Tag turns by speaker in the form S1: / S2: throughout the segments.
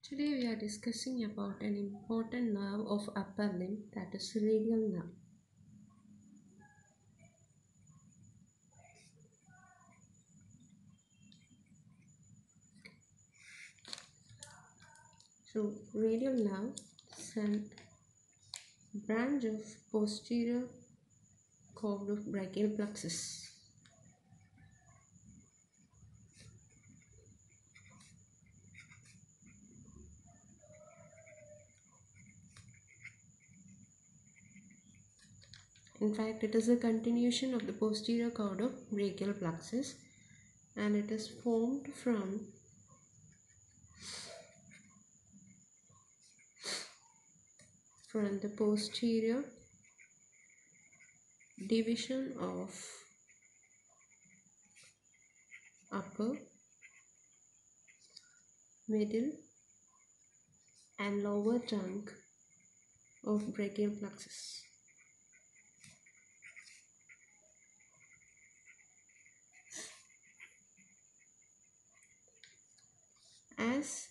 S1: Today we are discussing about an important nerve of upper limb, that is radial nerve. So radial nerve is a branch of posterior cord of brachial plexus. In fact, it is a continuation of the posterior cord of brachial plexus, and it is formed from the posterior division of upper, middle and lower trunk of brachial plexus. As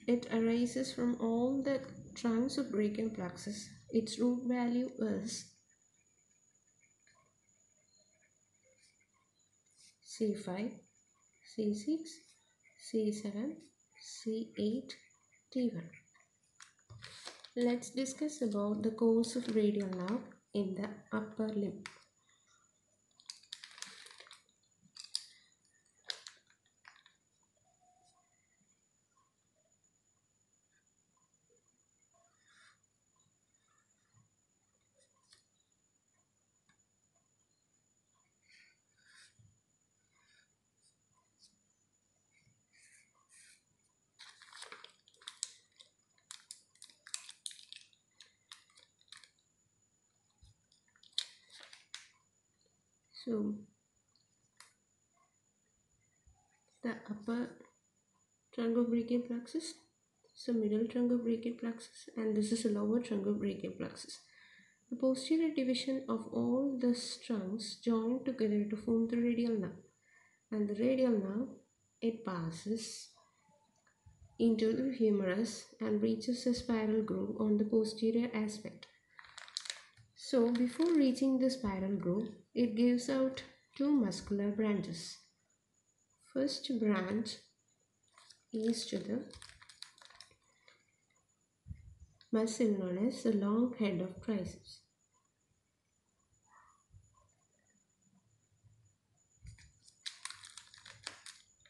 S1: it arises from all the trunks of brachial plexus, its root value is C5, C6, C7, C8, T1. Let's discuss about the course of radial nerve in the upper limb. So, the upper trunk of brachial plexus, so middle trunk of brachial plexus, and this is the lower trunk of brachial plexus. The posterior division of all the trunks join together to form the radial nerve, and the radial nerve, it passes into the humerus and reaches a spiral groove on the posterior aspect. So before reaching the spiral groove, it gives out two muscular branches. First branch is to the muscle known as the long head of triceps.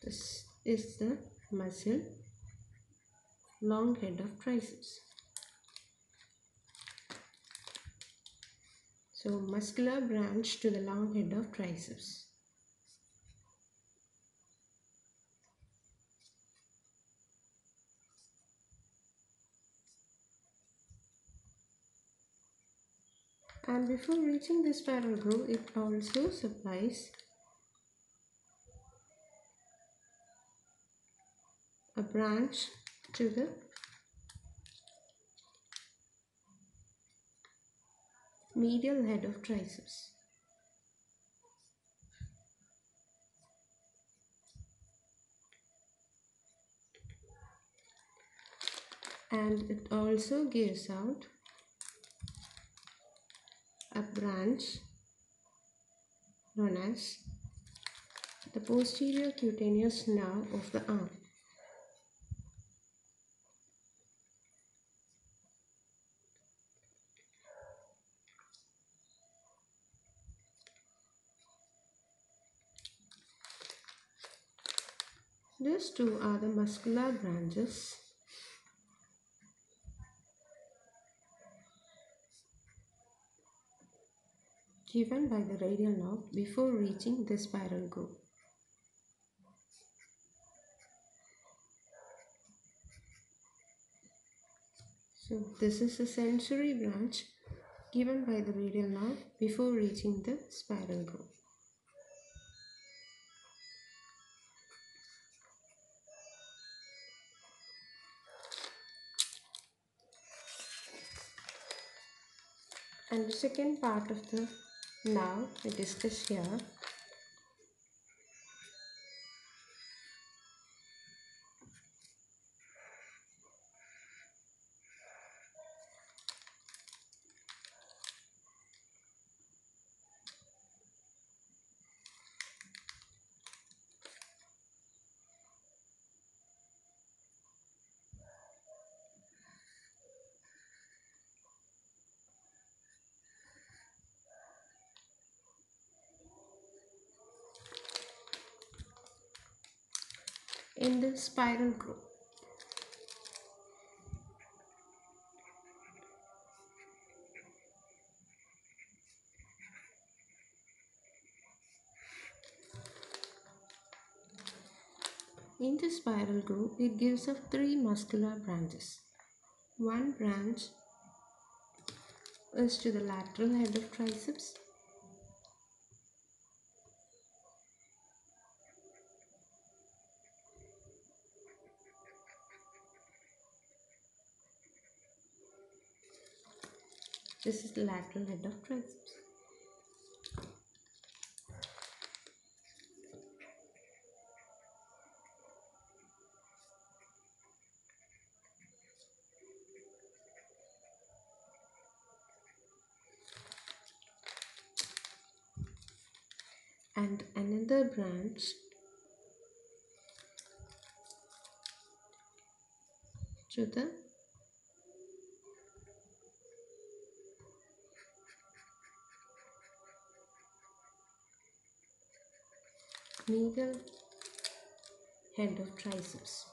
S1: This is the muscle long head of triceps. So muscular branch to the long head of triceps. And before reaching the spiral groove, it also supplies a branch to the medial head of triceps. And it also gives out a branch known as the posterior cutaneous nerve of the arm. These two are the muscular branches given by the radial nerve before reaching the spiral groove. So this is a sensory branch given by the radial nerve before reaching the spiral groove. And the second part of the nerve we discuss here in the spiral groove. In the spiral groove, it gives off three muscular branches. One branch is to the lateral head of triceps. This is the lateral head of triceps. And another branch to the medial head of triceps.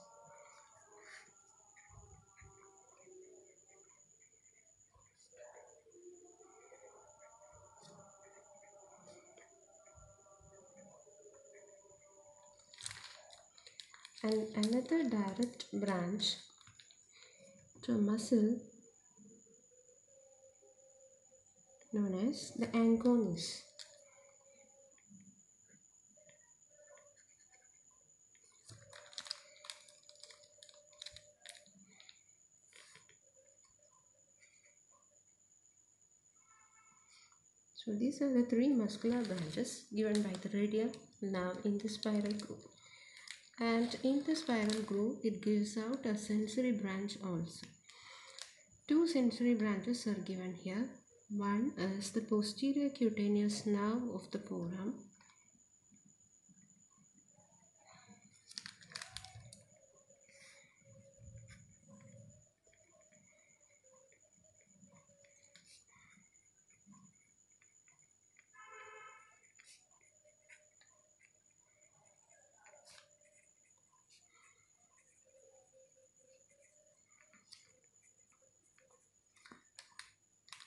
S1: And another direct branch to a muscle known as the anconis. So these are the three muscular branches given by the radial nerve in the spiral groove. And in the spiral groove, it gives out a sensory branch also. Two sensory branches are given here. One is the posterior cutaneous nerve of the forearm.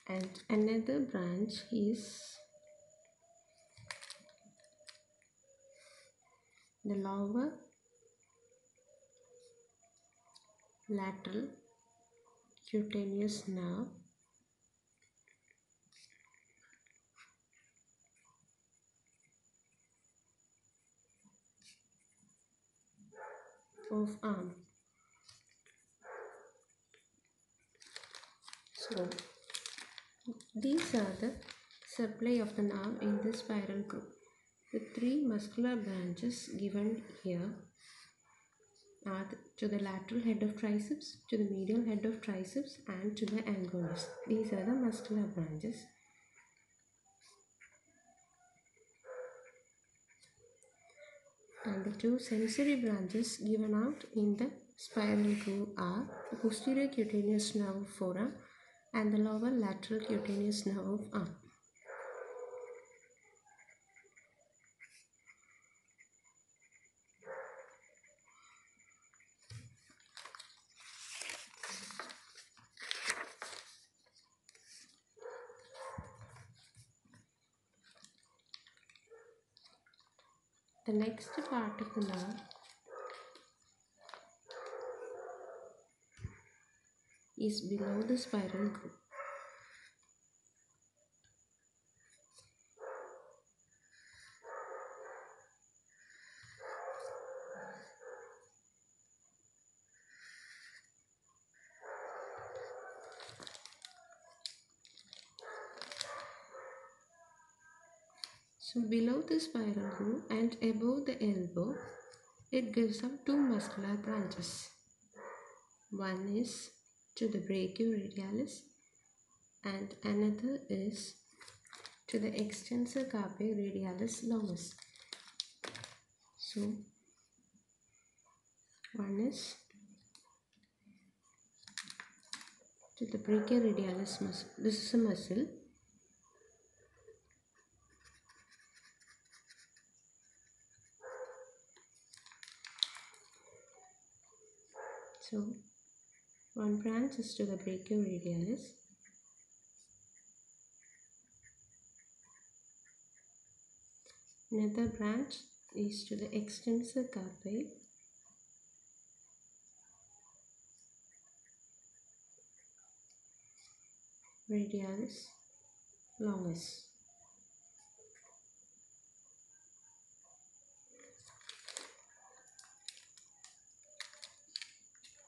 S1: And another branch is the lower lateral cutaneous nerve of arm. So these are the supply of the nerve in the spiral groove. The three muscular branches given here are to the lateral head of triceps, to the medial head of triceps, and to the anconis. These are the muscular branches. And the two sensory branches given out in the spiral groove are the posterior cutaneous nerve of forearm and the lower lateral cutaneous nerve of arm. The next part of the nerve is below the spiral groove. So below the spiral groove and above the elbow, it gives up two muscular branches. One is to the brachioradialis and another is to the extensor carpi radialis longus. So one is to the brachioradialis muscle. This is a muscle. So one branch is to the brachioradialis, another branch is to the extensor carpi radialis longus.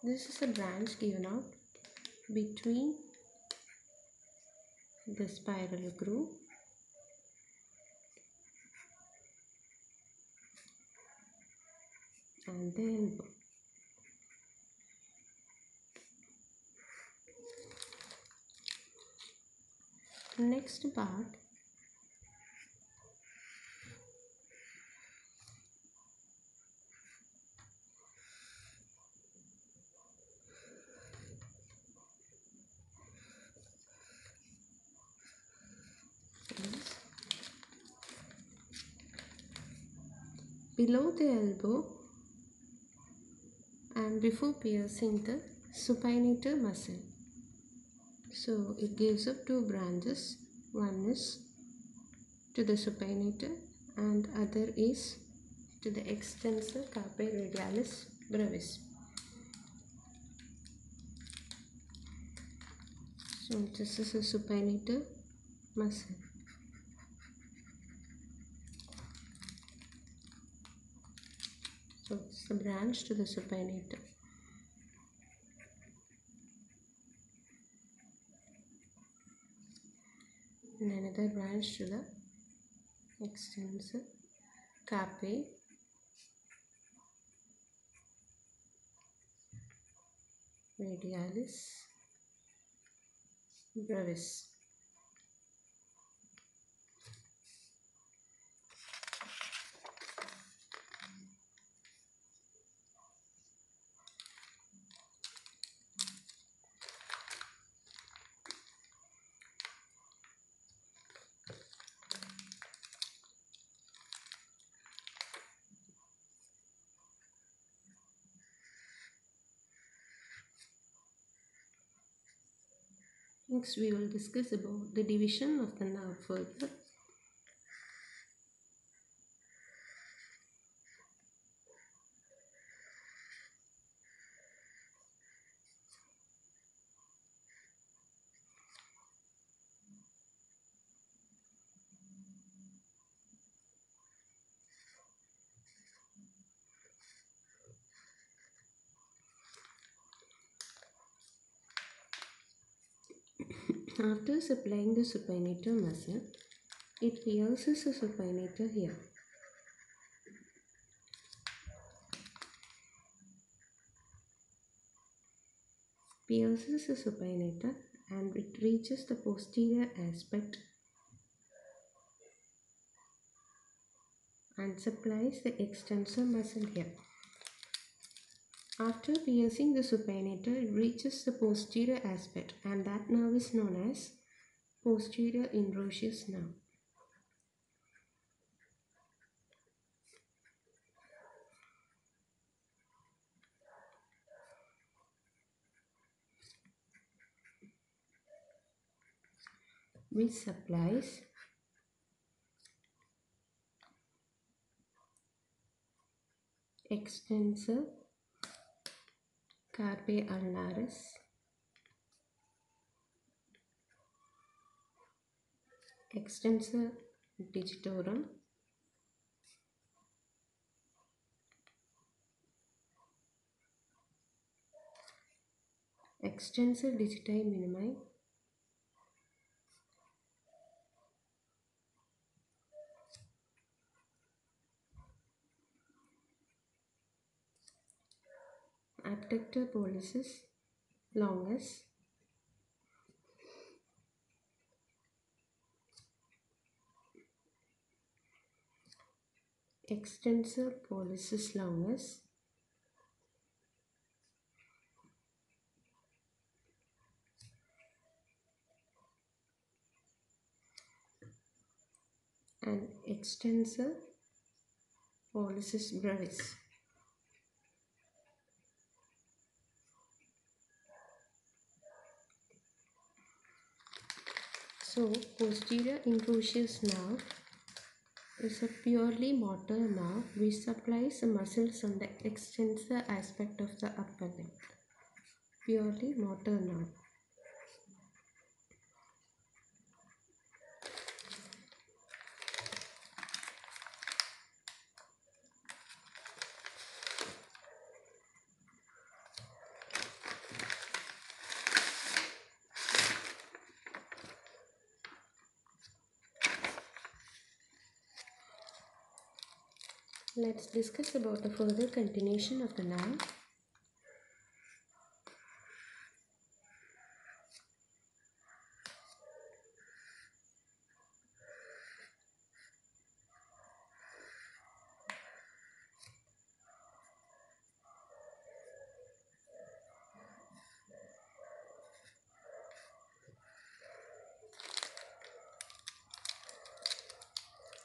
S1: This is a branch given out between the spiral groove and the elbow. Next part is below the elbow and before piercing the supinator muscle. So it gives up two branches. One is to the supinator and other is to the extensor carpi radialis brevis. So this is a supinator muscle. So it's the branch to the supinator. And another branch to the extensor carpi radialis brevis. Next we will discuss about the division of the nerve further. After supplying the supinator muscle, it pierces the supinator here. Pierces the supinator and it reaches the posterior aspect and supplies the extensor muscle here. After piercing the supinator, it reaches the posterior aspect and that nerve is known as posterior introitious nerve. Which supplies extensor carpi ulnaris, extensor digitorum, extensor digiti minimi, abductor pollicis longus, extensor pollicis longus, and extensor pollicis brevis. So posterior incrucius nerve is a purely motor nerve which supplies the muscles on the extensor aspect of the upper limb. Purely motor nerve. Let's discuss about the further continuation of the nerve.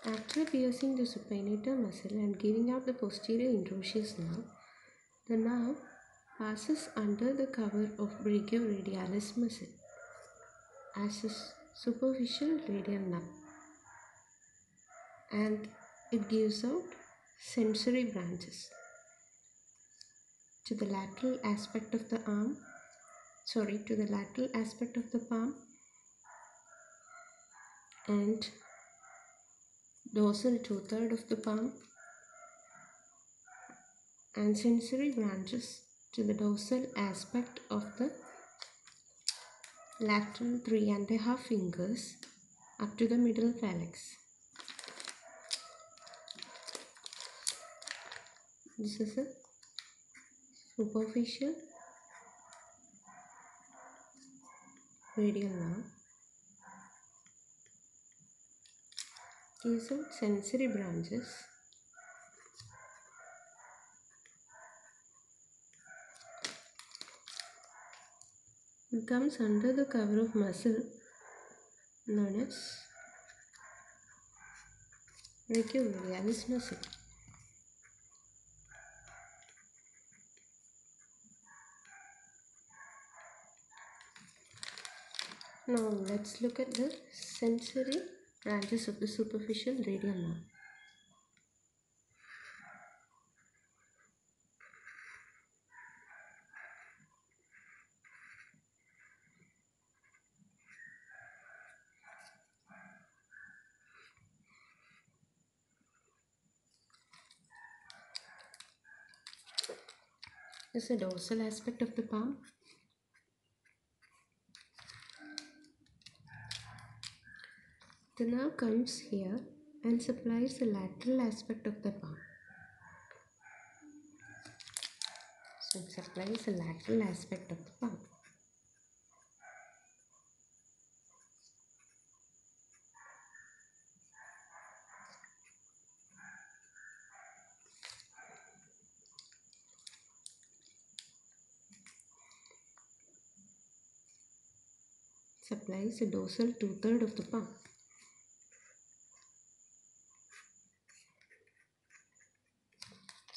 S1: After piercing the supinator muscle and giving out the posterior intrusius nerve, the nerve passes under the cover of brachioradialis muscle as a superficial radial nerve, and it gives out sensory branches to the lateral aspect of the palm and dorsal two-third of the palm, and sensory branches to the dorsal aspect of the lateral 3½ fingers up to the middle phalanx. This is a superficial radial nerve. Gives out sensory branches it comes under the cover of muscle known as brachioradialis muscle. Now let's look at the sensory branches of the superficial radial nerve. This is the dorsal aspect of the palm. The nerve comes here and supplies the lateral aspect of the palm. So it supplies the lateral aspect of the palm. Supplies the dorsal two-third of the palm.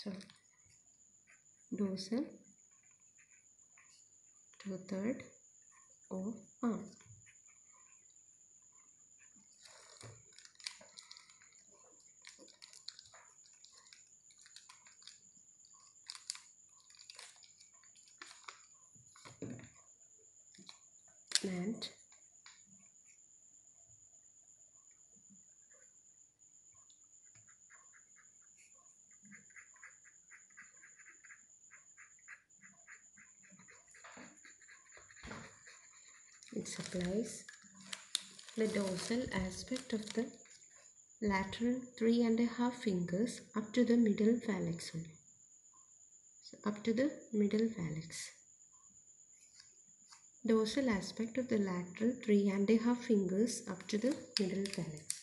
S1: So dorsal two-third of palm. And it supplies the dorsal aspect of the lateral 3½ fingers up to the middle phalanx only. So up to the middle phalanx. Dorsal aspect of the lateral 3½ fingers up to the middle phalanx.